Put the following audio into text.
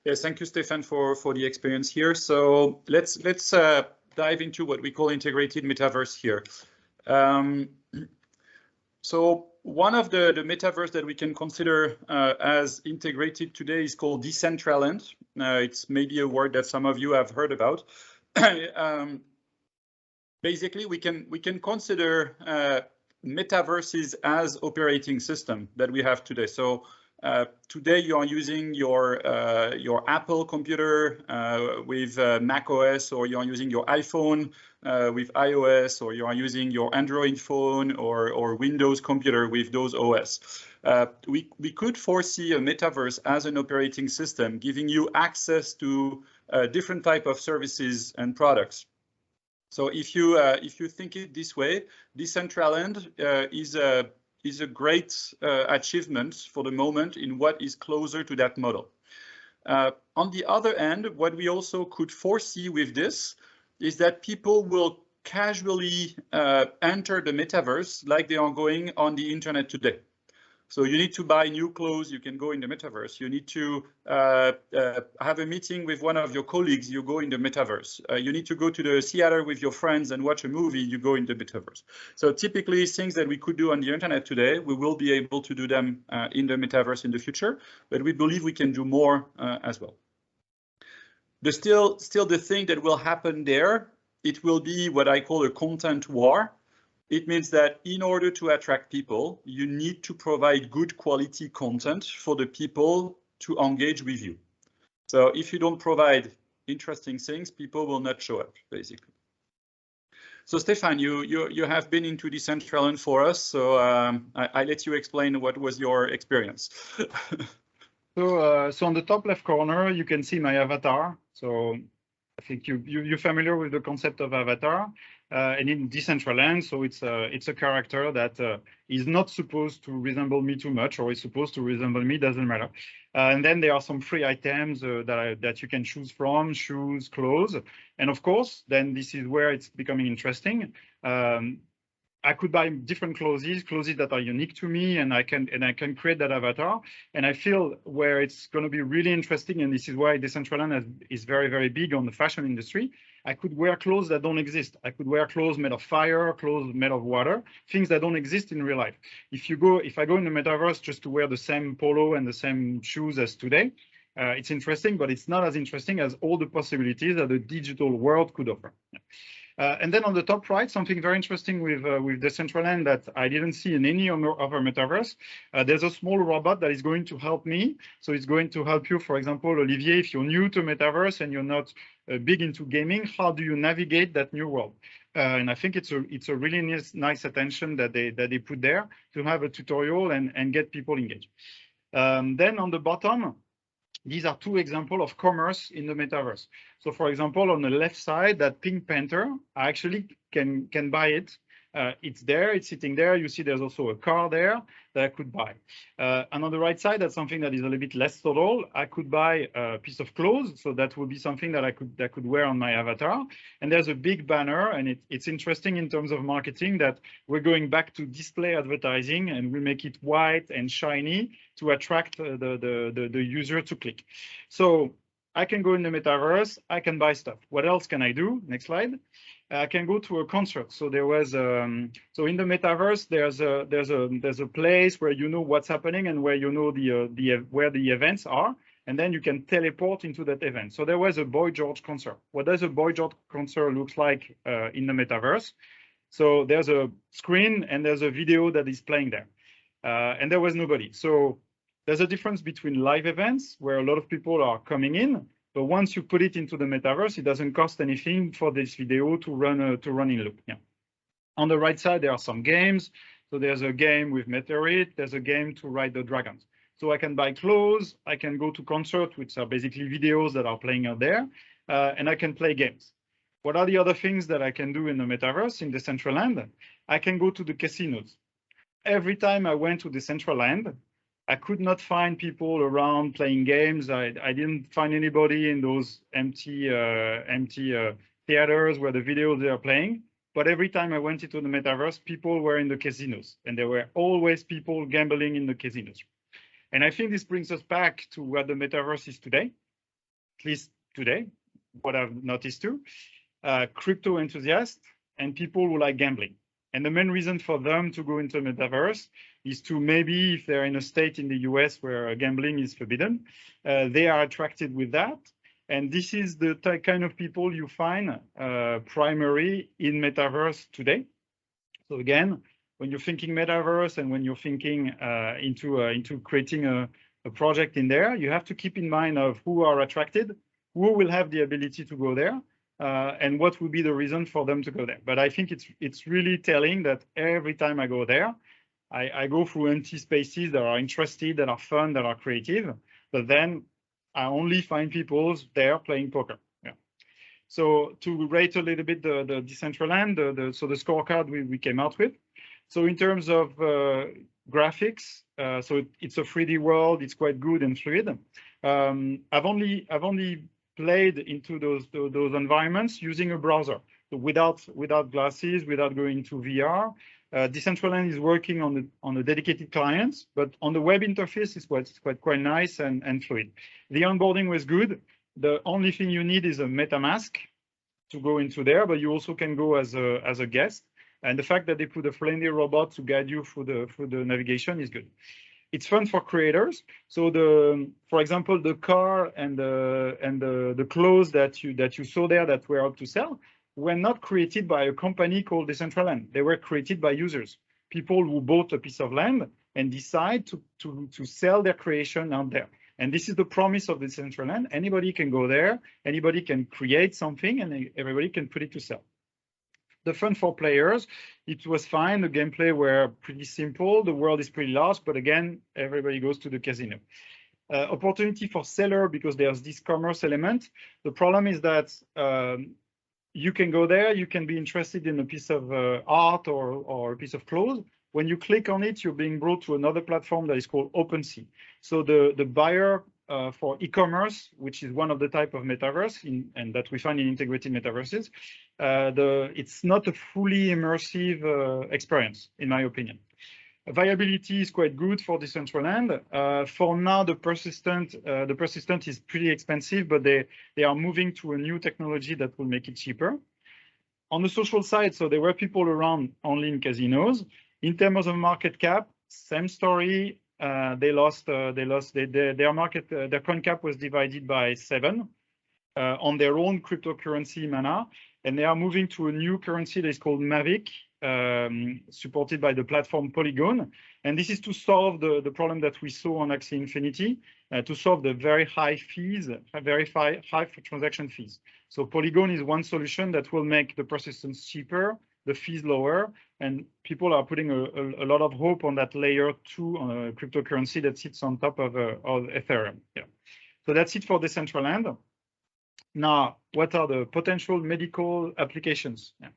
Yes, thank you, Stefan, for the experience here. So let's dive into what we call integrated metaverse here. So one of the metaverse that we can consider as integrated today is called Decentraland. It's maybe a word that some of you have heard about. Basically, we can consider metaverses as operating system that we have today. So today you are using your Apple computer with Mac OS, or you are using your iPhone with iOS, or you are using your Android phone or Windows computer with those OS. We could foresee a metaverse as an operating system, giving you access to different type of services and products. So if you think it this way, Decentraland is a great achievement for the moment in what is closer to that model. On the other end, what we also could foresee with this is that people will casually enter the metaverse like they are going on the internet today. So you need to buy new clothes, you can go in the metaverse. You need to have a meeting with one of your colleagues, you go in the metaverse. You need to go to the theater with your friends and watch a movie, you go in the metaverse. So typically things that we could do on the internet today, we will be able to do them in the metaverse in the future, but we believe we can do more as well. Still the thing that will happen there, it will be what I call a content war. It means that in order to attract people, you need to provide good quality content for the people to engage with you. So if you don't provide interesting things, people will not show up, basically. So Stefan, you have been into Decentraland for us, so I let you explain what was your experience. So on the top left corner, you can see my avatar. So I think you're familiar with the concept of avatar. And in Decentraland, so it's a character that is not supposed to resemble me too much, or is supposed to resemble me, doesn't matter. And then there are some free items that you can choose from, shoes, clothes, and of course, then this is where it's becoming interesting. I could buy different clothes that are unique to me, and I can create that avatar. And I feel where it's going to be really interesting, and this is why Decentraland is very, very big on the fashion industry. I could wear clothes that don't exist. I could wear clothes made of fire, clothes made of water, things that don't exist in real life. If I go in the metaverse just to wear the same polo and the same shoes as today, it's interesting, but it's not as interesting as all the possibilities that the digital world could offer. And then on the top right, something very interesting with Decentraland that I didn't see in any other metaverse. There's a small robot that is going to help me. So it's going to help you, for example, Olivier, if you're new to metaverse and you're not big into gaming, how do you navigate that new world? And I think it's a really nice attention that they put there to have a tutorial and get people engaged. Then on the bottom, these are two examples of commerce in the metaverse. So for example, on the left side, that Pink Panther, I actually can buy it. It's there, it's sitting there. You see there's also a car there that I could buy. And on the right side, that's something that is a little bit less subtle. I could buy a piece of clothes. So that would be something that I could wear on my avatar. And there's a big banner, and it's interesting in terms of marketing that we're going back to display advertising, and we make it white and shiny to attract the user to click. So I can go in the metaverse, I can buy stuff. What else can I do? Next slide. I can go to a concert. So there was so in the metaverse, there's a place where you know what's happening and where you know where the events are, and then you can teleport into that event. So there was a Boy George concert. What does a Boy George concert look like in the metaverse? So there's a screen and there's a video that is playing there, and there was nobody. So there's a difference between live events where a lot of people are coming in, but once you put it into the metaverse, it doesn't cost anything for this video to run in loop. Yeah. On the right side, there are some games. So there's a game with Meteorite. There's a game to ride the dragons. So I can buy clothes. I can go to concerts, which are basically videos that are playing out there, and I can play games. What are the other things that I can do in the metaverse in Decentraland? I can go to the casinos. Every time I went to Decentraland, I could not find people around playing games. I didn't find anybody in those empty theaters where the videos they are playing. But every time I went into the metaverse, people were in the casinos, and there were always people gambling in the casinos. And I think this brings us back to what the metaverse is today. at least today, what I've noticed too, crypto enthusiasts and people who like gambling. And the main reason for them to go into metaverse is to maybe, if they're in a state in the US where gambling is forbidden, they are attracted with that. And this is the kind of people you find primary in metaverse today. So again, when you're thinking metaverse and when you're thinking into creating a project in there, you have to keep in mind of who are attracted, who will have the ability to go there, and what will be the reason for them to go there. But I think it's really telling that every time I go there, I go through empty spaces that are interested, that are fun, that are creative, but then I only find people there playing poker. Yeah. So to rate a little bit the Decentraland, so the scorecard we came out with. So in terms of graphics, so it's a 3D world. It's quite good and fluid. I've only played into those environments using a browser, so without glasses, without going to VR. Decentraland is working on a dedicated client, but on the web interface, it's quite nice and fluid. The onboarding was good. The only thing you need is a MetaMask to go into there, but you also can go as a guest. And the fact that they put a friendly robot to guide you through the navigation is good. It's fun for creators. So for example, the car and the clothes that you saw there that were up to sell were not created by a company called Decentraland. They were created by users, people who bought a piece of land and decide to sell their creation out there. And this is the promise of Decentraland. Anybody can go there, anybody can create something, and everybody can put it to sell. The fun for players, it was fine. The gameplay were pretty simple. The world is pretty large, but again, everybody goes to the casino. Opportunity for seller because there's this commerce element. The problem is that you can go there, you can be interested in a piece of art or a piece of clothes. When you click on it, you're being brought to another platform that is called OpenSea. So the buyer for e-commerce, which is one of the type of metaverse and that we find in integrated metaverses, it's not a fully immersive experience, in my opinion. Viability is quite good for Decentraland. For now, the persistent is pretty expensive, but they are moving to a new technology that will make it cheaper. On the social side, so there were people around only in casinos. In terms of market cap, same story. They lost their coin cap was divided by 7 on their own cryptocurrency Mana, and they are moving to a new currency that is called Mavic, supported by the platform Polygon. And this is to solve the problem that we saw on Axie Infinity, to solve the very high fees, very high transaction fees. So Polygon is one solution that will make the persistence cheaper, the fees lower, and people are putting a lot of hope on that layer 2 cryptocurrency that sits on top of Ethereum. Yeah. So that's it for Decentraland. Now, what are the potential medical applications? Yeah.